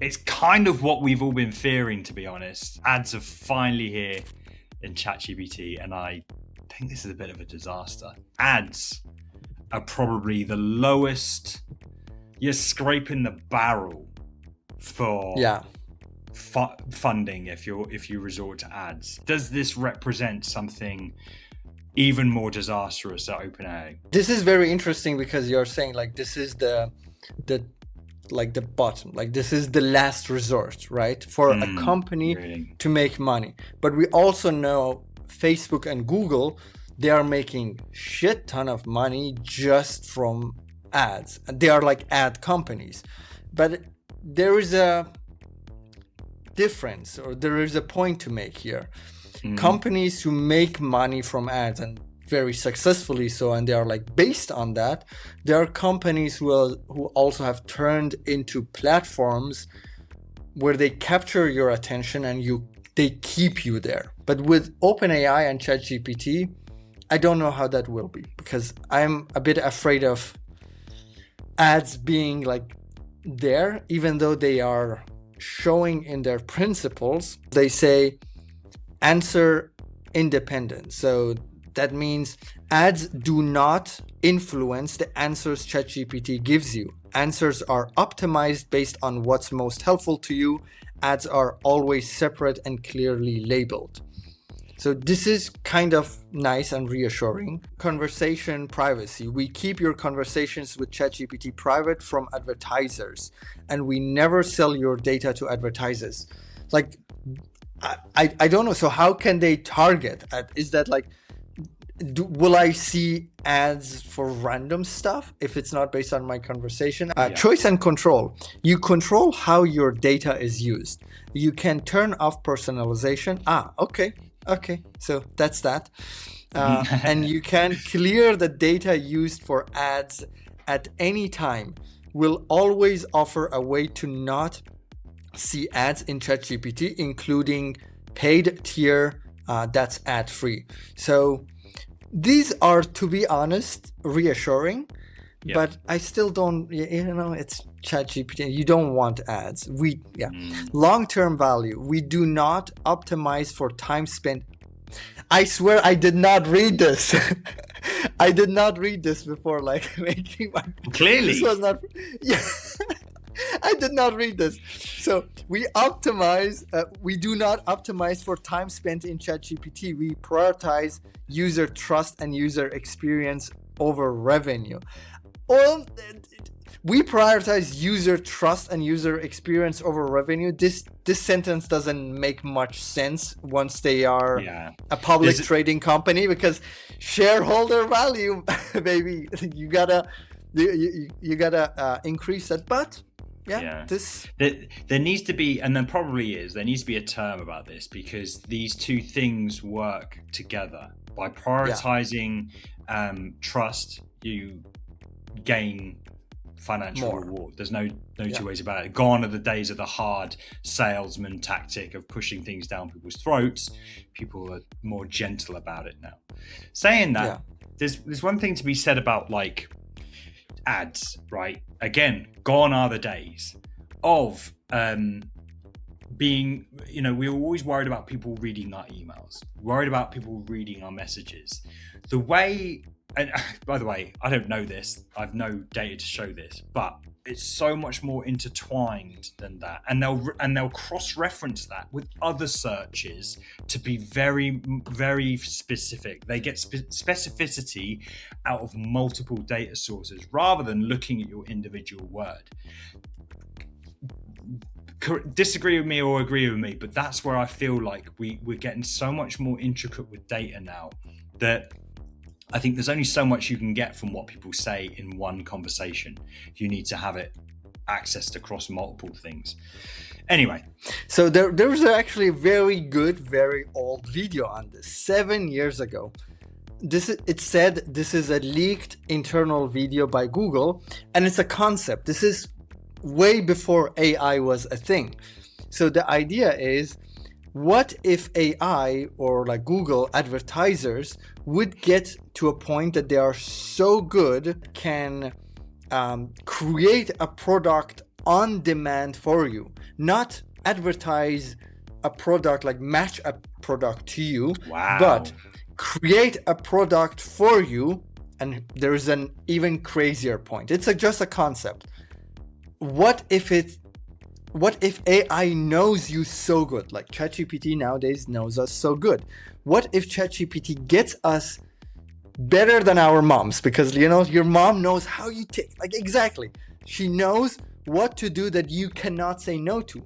it's kind of what we've all been fearing, to be honest. Ads are finally here in ChatGPT, and I think this is a bit of a disaster. Ads are probably the lowest. You're scraping the barrel for funding if you resort to ads. Does this represent something even more disastrous at OpenAI? This is very interesting because you're saying like this is the bottom, like this is the last resort, right, for a company to make money. But we also know Facebook and Google, they are making shit ton of money just from ads. They are like ad companies. But there is a difference, or there is a point to make here. Companies who make money from ads, and very successfully so, and they are like based on that, there are companies who also have turned into platforms where they capture your attention and they keep you there. But with OpenAI and ChatGPT, I don't know how that will be, because I'm a bit afraid of ads being like there, even though they are showing in their principles, they say answer independent. So that means ads do not influence the answers ChatGPT gives you. Answers are optimized based on what's most helpful to you. Ads are always separate and clearly labeled. So this is kind of nice and reassuring. Conversation privacy. We keep your conversations with ChatGPT private from advertisers, and we never sell your data to advertisers. Like, I don't know. So how can they target? Is that like, will I see ads for random stuff if it's not based on my conversation? Choice and control. You control how your data is used. You can turn off personalization. Okay, so that's that. And you can clear the data used for ads at any time. We'll always offer a way to not see ads in ChatGPT, including paid tier that's ad-free. So these are, to be honest, reassuring, but I still don't, it's ChatGPT. You don't want ads. Long-term value. We do not optimize for time spent. I swear I did not read this. I did not read this before, like making my... Clearly. This was not... Yeah. I did not read this. So we do not optimize for time spent in ChatGPT. We prioritize user trust and user experience over revenue. Well, we prioritize user trust and user experience over revenue. This sentence doesn't make much sense once they are a public trading company, because shareholder value, baby, you gotta increase that. But there needs to be, and there probably is, there needs to be a term about this, because these two things work together. By prioritizing trust, you gain financial reward. There's no two ways about it. Gone are the days of the hard salesman tactic of pushing things down people's throats. People are more gentle about it now. Saying that, there's one thing to be said about like ads, right? Again, gone are the days of being, we were always worried about people reading our emails, worried about people reading our messages. The way, and by the way, I don't know this, I've no data to show this, but it's so much more intertwined than that. And they'll cross-reference that with other searches to be very, very specific. They get specificity out of multiple data sources rather than looking at your individual word. Disagree with me or agree with me, but that's where I feel like we're getting so much more intricate with data now that I think there's only so much you can get from what people say in one conversation. You need to have it accessed across multiple things. Anyway. So there was actually a very good, very old video on this, 7 years ago. It said this is a leaked internal video by Google, and it's a concept. This is way before AI was a thing. So the idea is, what if AI or like Google advertisers would get to a point that they are so good, can create a product on demand for you, not advertise a product, like match a product to you, but create a product for you. And there's an even crazier point. It's just a concept. What if AI knows you so good? Like ChatGPT nowadays knows us so good. What if ChatGPT gets us better than our moms? Because, you know, your mom knows how you take, like, exactly. She knows what to do that you cannot say no to.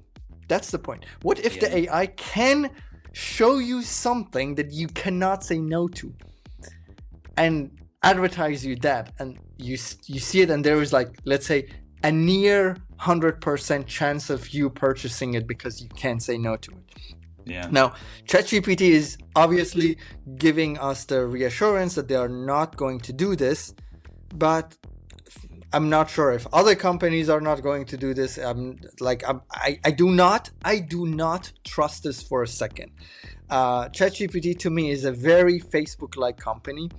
That's the point. What if the AI can show you something that you cannot say no to and advertise you that, and you see it, and there is, like, let's say, a near 100% chance of you purchasing it because you can't say no to it. Yeah. Now, ChatGPT is obviously giving us the reassurance that they are not going to do this, but I'm not sure if other companies are not going to do this. I do not trust this for a second. ChatGPT to me is a very Facebook-like company.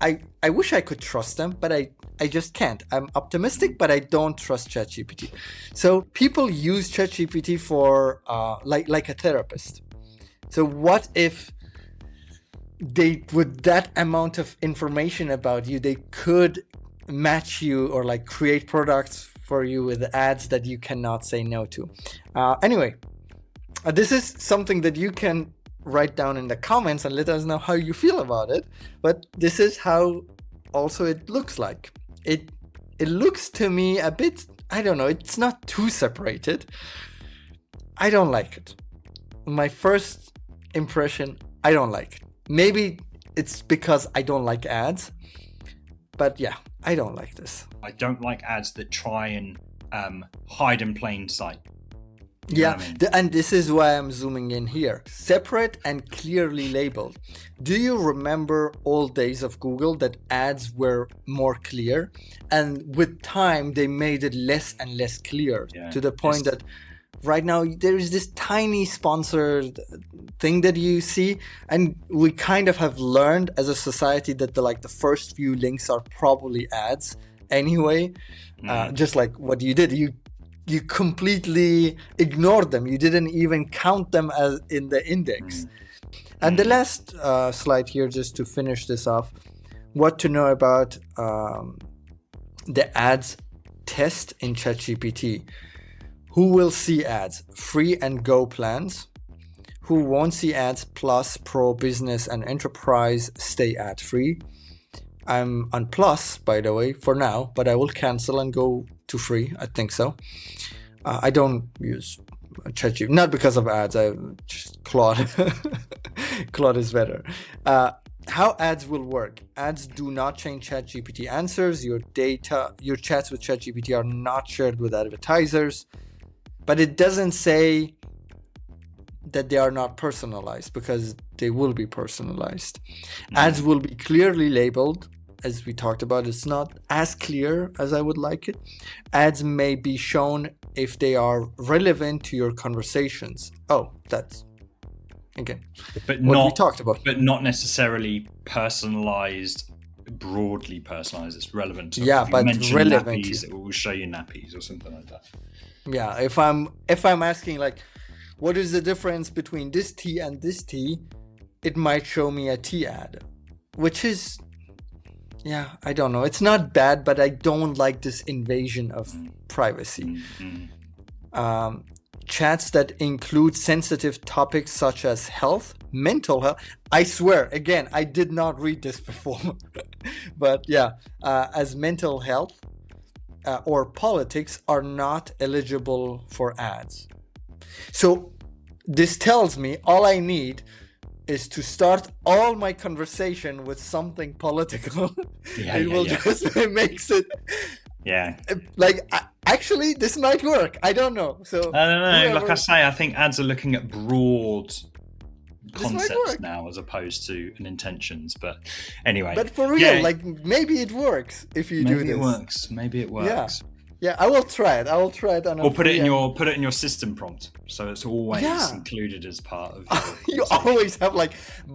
I wish I could trust them, but I just can't. I'm optimistic, but I don't trust ChatGPT. So people use ChatGPT for like a therapist. So what if they, with that amount of information about you, they could match you or like create products for you with ads that you cannot say no to? Anyway, this is something that you can write down in the comments and let us know how you feel about it. But this is how also it looks like. It looks to me a bit, I don't know, it's not too separated. I don't like it. My first impression, I don't like it. Maybe it's because I don't like ads, but yeah, I don't like this. I don't like ads that try and hide in plain sight. You know what I mean? And this is why I'm zooming in here. Separate and clearly labeled. Do you remember old days of Google that ads were more clear? And with time, they made it less and less clear to the point that right now there is this tiny sponsored thing that you see. And we kind of have learned as a society that the first few links are probably ads anyway. Just like what you did. You completely ignored them. You didn't even count them as in the index. And the last slide here, just to finish this off, what to know about the ads test in ChatGPT. Who will see ads? Free and Go plans. Who won't see ads? Plus, Pro, Business, and Enterprise stay ad free. I'm on Plus, by the way, for now, but I will cancel and go to free. I think so. I don't use ChatGPT, not because of ads. I just Claude. Claude is better. How ads will work? Ads do not change ChatGPT answers. Your data, your chats with ChatGPT are not shared with advertisers. But it doesn't say that they are not personalized, because they will be personalized. Ads will be clearly labeled. As we talked about, it's not as clear as I would like it. Ads may be shown if they are relevant to your conversations. Oh, that's, again, but what we talked about. But not necessarily personalized, broadly personalized. It's relevant to but relevant nappies, it will show you nappies or something like that. Yeah, if I'm asking like, what is the difference between this tea and this tea, it might show me a tea ad, which is, I don't know. It's not bad, but I don't like this invasion of privacy. Chats that include sensitive topics such as health, mental health. I swear, again, I did not read this before. But as mental health or politics are not eligible for ads. So this tells me all I need is to start all my conversation with something political. Just makes it. Actually, this might work. I don't know. So I don't know. Like I say, I think ads are looking at broad concepts now as opposed to an intentions. But anyway. But for real, maybe it works if you do this. Maybe it works. Yeah, I will try it. On or put it in your system prompt, so it's always included as part of. You always have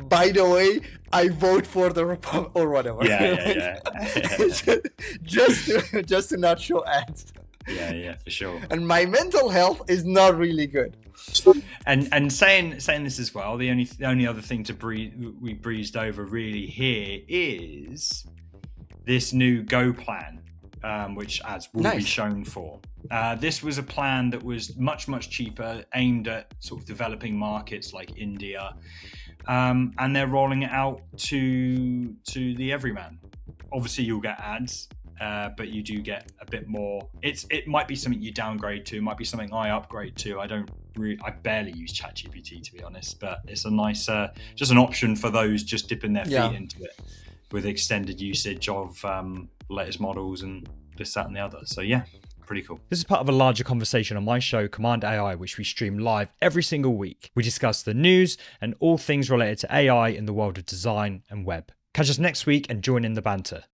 by the way, I vote for the Republic or whatever. Yeah. just to not show ads. Yeah, for sure. And my mental health is not really good. And saying this as well, the only other thing we breezed over really here is this new Go plan, which ads will be shown for. This was a plan that was much cheaper, aimed at sort of developing markets like India, and they're rolling it out to the everyman. Obviously, you'll get ads. But you do get a bit more. It might be something you downgrade to. It might be something I upgrade to. I barely use ChatGPT, to be honest. But it's a nice, just an option for those just dipping their feet into it with extended usage of latest models and this, that, and the other. So yeah, pretty cool. This is part of a larger conversation on my show, Cmd+AI, which we stream live every single week. We discuss the news and all things related to AI in the world of design and web. Catch us next week and join in the banter.